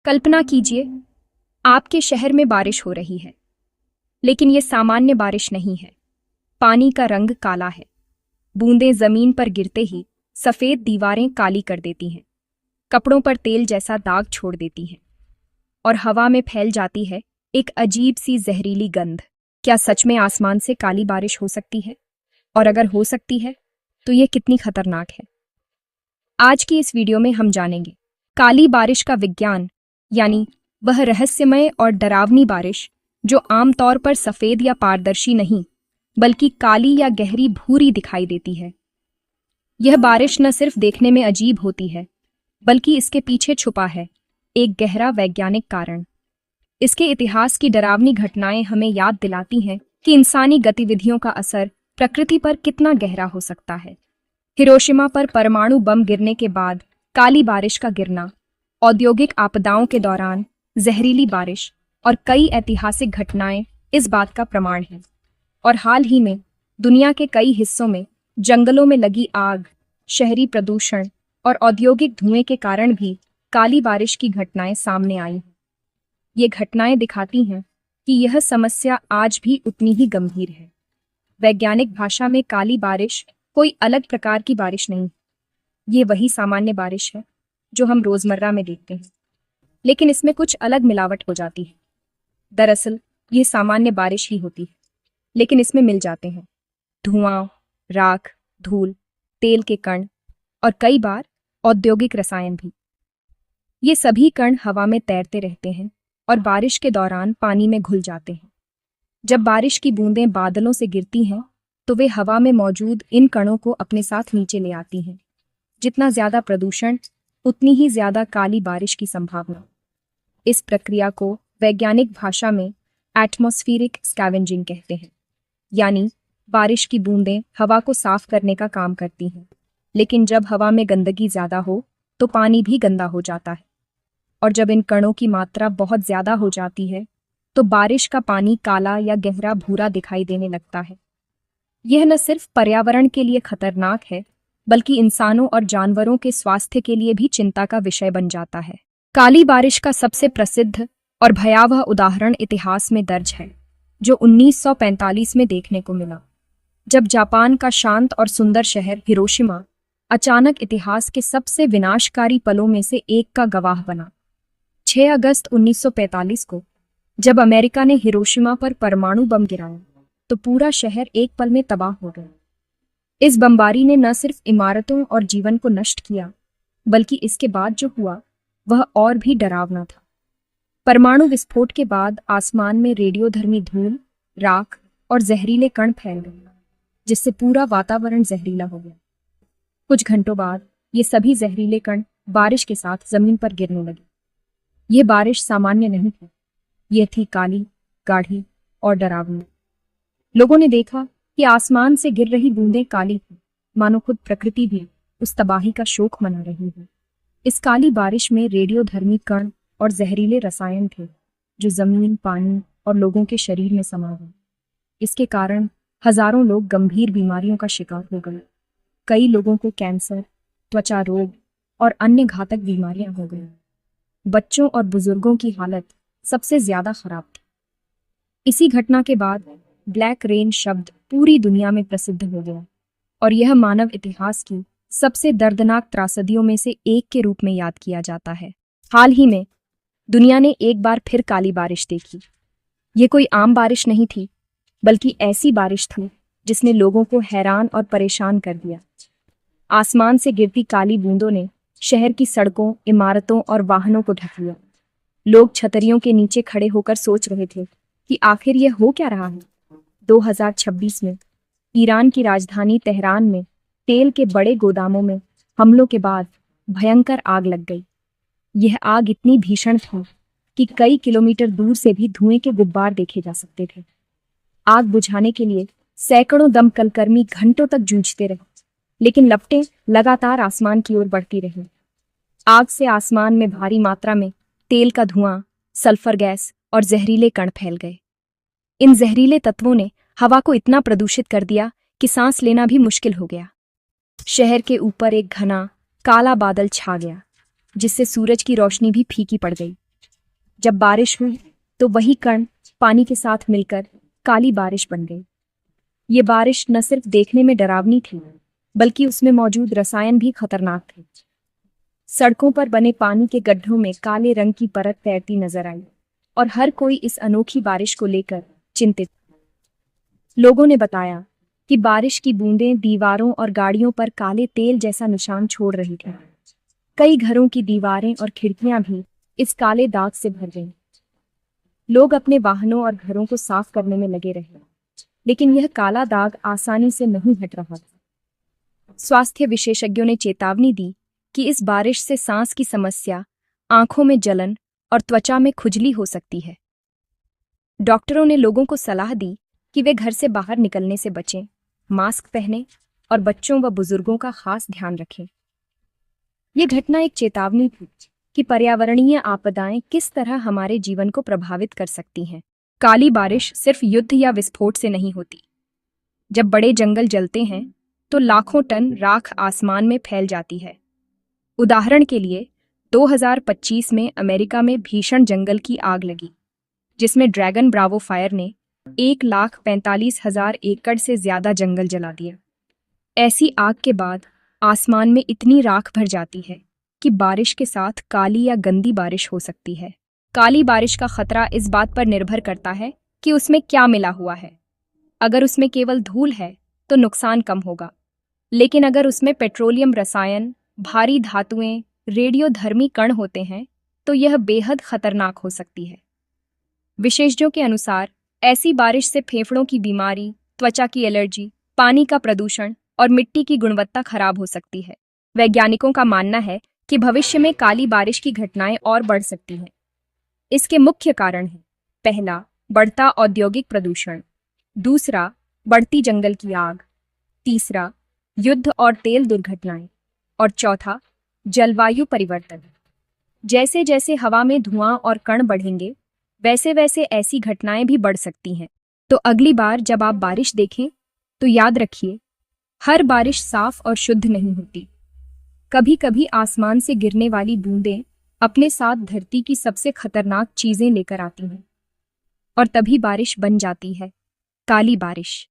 कल्पना कीजिए, आपके शहर में बारिश हो रही है, लेकिन ये सामान्य बारिश नहीं है। पानी का रंग काला है। बूंदें जमीन पर गिरते ही सफेद दीवारें काली कर देती हैं, कपड़ों पर तेल जैसा दाग छोड़ देती हैं, और हवा में फैल जाती है एक अजीब सी जहरीली गंध। क्या सच में आसमान से काली बारिश हो सकती है? और अगर हो सकती है, तो ये कितनी खतरनाक है? आज की इस वीडियो में हम जानेंगे काली बारिश का विज्ञान, यानी वह रहस्यमय और डरावनी बारिश जो आमतौर पर सफेद या पारदर्शी नहीं, बल्कि काली या गहरी भूरी दिखाई देती है। यह बारिश न सिर्फ देखने में अजीब होती है, बल्कि इसके पीछे छुपा है एक गहरा वैज्ञानिक कारण। इसके इतिहास की डरावनी घटनाएं हमें याद दिलाती हैं कि इंसानी गतिविधियों का असर प्रकृति पर कितना गहरा हो सकता है। हिरोशिमा पर परमाणु बम गिरने के बाद काली बारिश का गिरना, औद्योगिक आपदाओं के दौरान जहरीली बारिश और कई ऐतिहासिक घटनाएं इस बात का प्रमाण हैं। और हाल ही में दुनिया के कई हिस्सों में जंगलों में लगी आग, शहरी प्रदूषण और औद्योगिक धुएं के कारण भी काली बारिश की घटनाएं सामने आई हैं। ये घटनाएं दिखाती हैं कि यह समस्या आज भी उतनी ही गंभीर है। वैज्ञानिक भाषा में काली बारिश कोई अलग प्रकार की बारिश नहीं, ये वही सामान्य बारिश है जो हम रोजमर्रा में देखते हैं, लेकिन इसमें कुछ अलग मिलावट हो जाती है। दरअसल ये सामान्य बारिश ही होती है, लेकिन इसमें मिल जाते हैं धुआं, राख, धूल, तेल के कण और कई बार औद्योगिक रसायन भी। ये सभी कण हवा में तैरते रहते हैं और बारिश के दौरान पानी में घुल जाते हैं। जब बारिश की बूंदें बादलों से गिरती हैं, तो वे हवा में मौजूद इन कणों को अपने साथ नीचे ले आती हैं। जितना ज्यादा प्रदूषण, उतनी ही ज्यादा काली बारिश की संभावना। इस प्रक्रिया को वैज्ञानिक भाषा में एटमॉस्फेरिक स्कैवेंजिंग कहते हैं, यानी बारिश की बूंदें हवा को साफ करने का काम करती हैं। लेकिन जब हवा में गंदगी ज्यादा हो, तो पानी भी गंदा हो जाता है, और जब इन कणों की मात्रा बहुत ज्यादा हो जाती है, तो बारिश का पानी काला या गहरा भूरा दिखाई देने लगता है। यह न सिर्फ पर्यावरण के लिए खतरनाक है, बल्कि इंसानों और जानवरों के स्वास्थ्य के लिए भी चिंता का विषय बन जाता है। काली बारिश का सबसे प्रसिद्ध और भयावह उदाहरण इतिहास में दर्ज है, जो 1945 में देखने को मिला, जब जापान का शांत और सुंदर शहर हिरोशिमा अचानक इतिहास के सबसे विनाशकारी पलों में से एक का गवाह बना। 6 अगस्त 1945 को जब अमेरिका ने हिरोशिमा पर परमाणु बम गिराया, तो पूरा शहर एक पल में तबाह हो गया। इस बमबारी ने न सिर्फ इमारतों और जीवन को नष्ट किया, बल्कि इसके बाद जो हुआ वह और भी डरावना था। परमाणु विस्फोट के बाद आसमान में रेडियोधर्मी धूल, राख और जहरीले कण फैल गए, जिससे पूरा वातावरण जहरीला हो गया। कुछ घंटों बाद ये सभी जहरीले कण बारिश के साथ जमीन पर गिरने लगे। यह बारिश सामान्य नहीं थी, यह थी काली, गाढ़ी और डरावनी। लोगों ने देखा कि आसमान से गिर रही बूंदें काली थीं, मानो खुद प्रकृति भी उस तबाही का शोक मना रही है। इस काली बारिश में रेडियोधर्मी कण और जहरीले रसायन थे, जो जमीन, पानी और लोगों के शरीर में समा गए। इसके कारण हजारों लोग गंभीर बीमारियों का शिकार हो गए। कई लोगों को कैंसर, त्वचा रोग और अन्य घातक बीमारियां हो गई। बच्चों और बुजुर्गों की हालत सबसे ज्यादा खराब थी। इसी घटना के बाद ब्लैक रेन शब्द पूरी दुनिया में प्रसिद्ध हो गया, और यह मानव इतिहास की सबसे दर्दनाक त्रासदियों में से एक के रूप में याद किया जाता है। हाल ही में दुनिया ने एक बार फिर काली बारिश देखी। ये कोई आम बारिश नहीं थी, बल्कि ऐसी बारिश थी जिसने लोगों को हैरान और परेशान कर दिया। आसमान से गिरती काली बूंदों ने शहर की सड़कों, इमारतों और वाहनों को ढक लिया। लोग छतरियों के नीचे खड़े होकर सोच रहे थे कि आखिर यह हो क्या रहा है। 2026 में ईरान की राजधानी तेहरान में तेल के बड़े गोदामों में हमलों के बाद भयंकर आग लग गई। यह आग इतनी भीषण थी कि कई किलोमीटर दूर से भी धुएं के गुब्बार देखे जा सकते थे। आग बुझाने के लिए सैकड़ों दमकलकर्मी घंटों तक जूझते रहे, लेकिन लपटें लगातार आसमान की ओर बढ़ती रहीं। आग से आसमान में भारी मात्रा में तेल का धुआं, सल्फर गैस और जहरीले कण फैल गए। इन जहरीले तत्वों ने हवा को इतना प्रदूषित कर दिया कि सांस लेना भी मुश्किल हो गया। शहर के ऊपर एक घना, काला बादल छा गया, जिससे सूरज की रोशनी भी फीकी पड़ गई। जब बारिश हुई तो वही कण पानी के साथ मिलकर काली बारिश बन गई। ये बारिश न सिर्फ देखने में डरावनी थी, बल्कि उसमें मौजूद रसायन भी खतरनाक थे। सड़कों पर बने पानी के गड्ढों में काले रंग की परत तैरती नजर आई और हर कोई इस अनोखी बारिश को लेकर चिंतित। लोगों ने बताया कि बारिश की बूंदें दीवारों और गाड़ियों पर काले तेल जैसा निशान छोड़ रही थीं। कई घरों की दीवारें और खिड़कियां भी इस काले दाग से भर गईं। लोग अपने वाहनों और घरों को साफ करने में लगे रहे, लेकिन यह काला दाग आसानी से नहीं हट रहा था। स्वास्थ्य विशेषज्ञों ने चेतावनी दी कि इस बारिश से सांस की समस्या, आंखों में जलन और त्वचा में खुजली हो सकती है। डॉक्टरों ने लोगों को सलाह दी कि वे घर से बाहर निकलने से बचें, मास्क पहनें और बच्चों व बुजुर्गों का खास ध्यान रखें। यह घटना एक चेतावनी थी कि पर्यावरणीय आपदाएं किस तरह हमारे जीवन को प्रभावित कर सकती हैं। काली बारिश सिर्फ युद्ध या विस्फोट से नहीं होती। जब बड़े जंगल जलते हैं तो लाखों टन राख आसमान में फैल जाती है। उदाहरण के लिए 2025 में अमेरिका में भीषण जंगल की आग लगी, जिसमें ड्रैगन ब्रावो फायर ने 1,45,000 एकड़ से ज्यादा जंगल जला दिया। ऐसी आग के बाद आसमान में इतनी राख भर जाती है कि बारिश के साथ काली या गंदी बारिश हो सकती है। काली बारिश का खतरा इस बात पर निर्भर करता है कि उसमें क्या मिला हुआ है। अगर उसमें केवल धूल है तो नुकसान कम होगा, लेकिन अगर उसमें पेट्रोलियम रसायन, भारी धातुएं, रेडियोधर्मी कण होते हैं तो यह बेहद खतरनाक हो सकती है। विशेषज्ञों के अनुसार ऐसी बारिश से फेफड़ों की बीमारी, त्वचा की एलर्जी, पानी का प्रदूषण और मिट्टी की गुणवत्ता खराब हो सकती है। वैज्ञानिकों का मानना है कि भविष्य में काली बारिश की घटनाएं और बढ़ सकती हैं। इसके मुख्य कारण हैं: पहला, बढ़ता औद्योगिक प्रदूषण; दूसरा, बढ़ती जंगल की आग; तीसरा, युद्ध और तेल दुर्घटनाएं; और चौथा, जलवायु परिवर्तन। जैसे जैसे हवा में धुआं और कण बढ़ेंगे, वैसे वैसे ऐसी घटनाएं भी बढ़ सकती हैं। तो अगली बार जब आप बारिश देखें तो याद रखिए, हर बारिश साफ और शुद्ध नहीं होती। कभी कभी आसमान से गिरने वाली बूंदें अपने साथ धरती की सबसे खतरनाक चीजें लेकर आती हैं, और तभी बारिश बन जाती है काली बारिश।